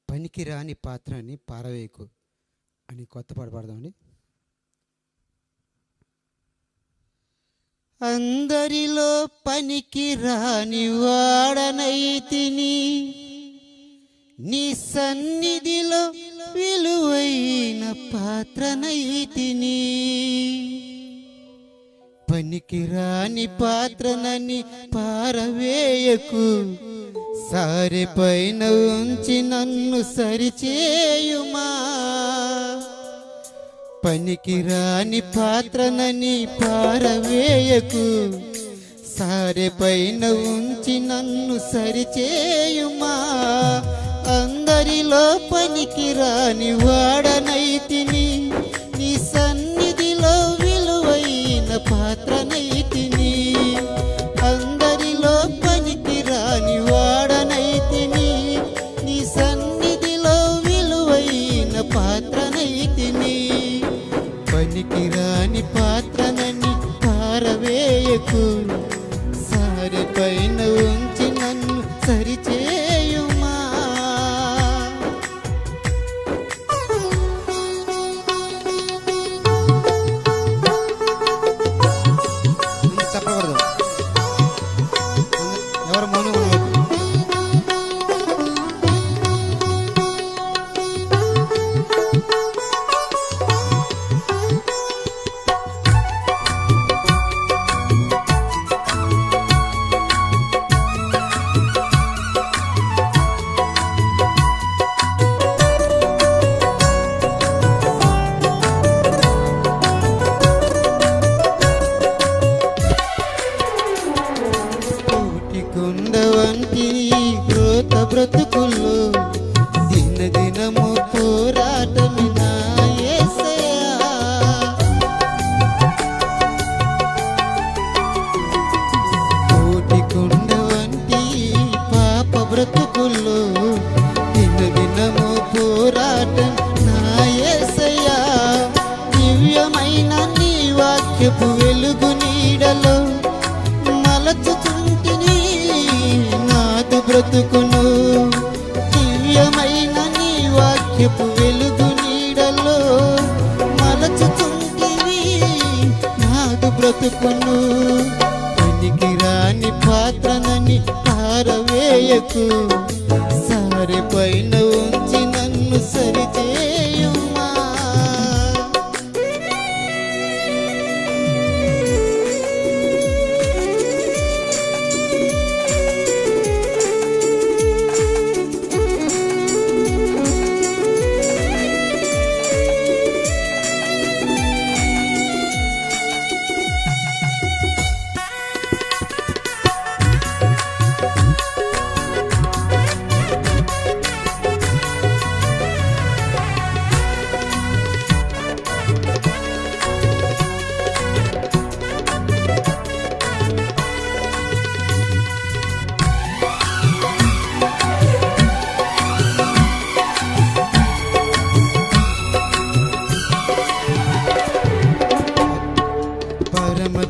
పనికిరాని పాత్రని పారవేయకు అని కొత్త పాట పాడదామండి. అందరిలో పనికిరాని వాడనైతిని, నీ సన్నిధిలో విలువైన పాత్రనైతిని. పనికిరాని పాత్రనని పారవేయకు, సారె పైన ఉంచి నన్ను సరిచేయుమా. పనికిరాని పాత్రనని పారవేయకు, సారె పైన ఉంచి నన్ను సరిచేయుమా. అందరిలో పనికిరాని వాడనైతిని, నీ సన్నిధిలో విలువైన పాత్రనైతిని. అందరిలో పనికిరాని వాడనైతిని, నీ సన్నిధిలో విలువైన పాత్రనైతిని. పనికిరాని పాత్రనని పారవేయకు, సారె పైన ఉంచి నన్ను సరిచేయుమా. చెప్పకూడదు, ఎవరు మౌనం ఉండవద్దు. బ్రతుకుల్లో దినదినము పోరాటమి నా యేసయ్యా. కోటి కొండ వంటి పాప బ్రతుకుల్లో దినదినము పోరాటం నా యేసయ్యా. దివ్యమైన నీ వాక్యపు వెలుగు నీడలో మలచుచుంటిని నాదు బ్రతుకును. దివ్యమైన నీ వాక్యపు వెలుగు నీడలో మలచుచుంటివి నాదు బ్రతుకును. పనికిరాని పాత్రనని పారవేయకు, సారె పైన ఉంచి నన్ను సరిచేయుమా.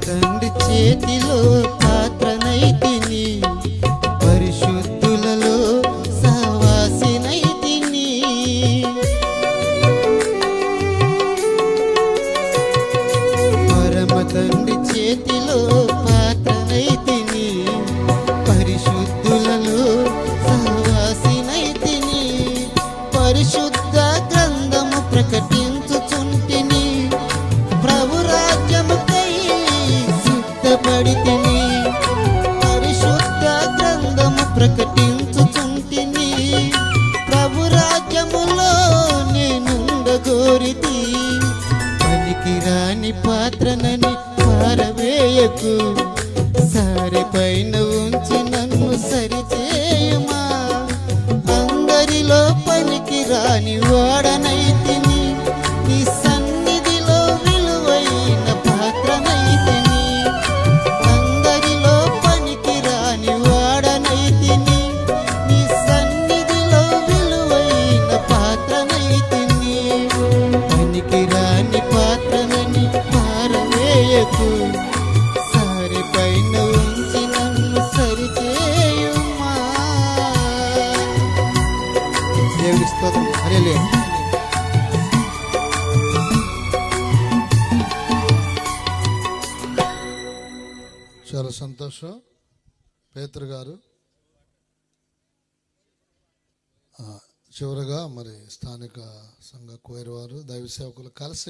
తండ్రి చేతిలో పాత్రనైతిని, పరిశుద్ధులలో సహవాసినైతిని. పరమ తండ్రి చేతిలో పాత్రనైతిని, పరిశుద్ధులలో సహవాసినైతిని. పరిశుద్ధ గ్రంథము ప్రకటించుచుంటిని, ప్రభు రాజ్యముకై సిద్ధపడితిని. పరిశుద్ధ గ్రంథము ప్రకటించుచుంటిని, ప్రభు రాజ్యములో నేనుండగోరితి. పనికిరాని పాత్రనని పారవేయకు, సారె పైన ఉంచి నన్ను సరిచేయుమా. అందరిలో పనికిరాని వాడనైతిని, నీ సన్నిధిలో విలువైన పాత్రనైతిని. అందరిలో పనికిరాని వాడనైతిని, నీ సన్నిధిలో విలువైన పాత్రనైతిని. పనికిరాని పాత్రనని పారవేయకు, సారె పైన ఉంచి నన్ను స్తోత్రం. హల్లెలూయా. చాలా సంతోషం. పేతురు గారు చివరగా మరి స్థానిక సంఘ కోయరు వారు దైవ సేవకులు కలిసి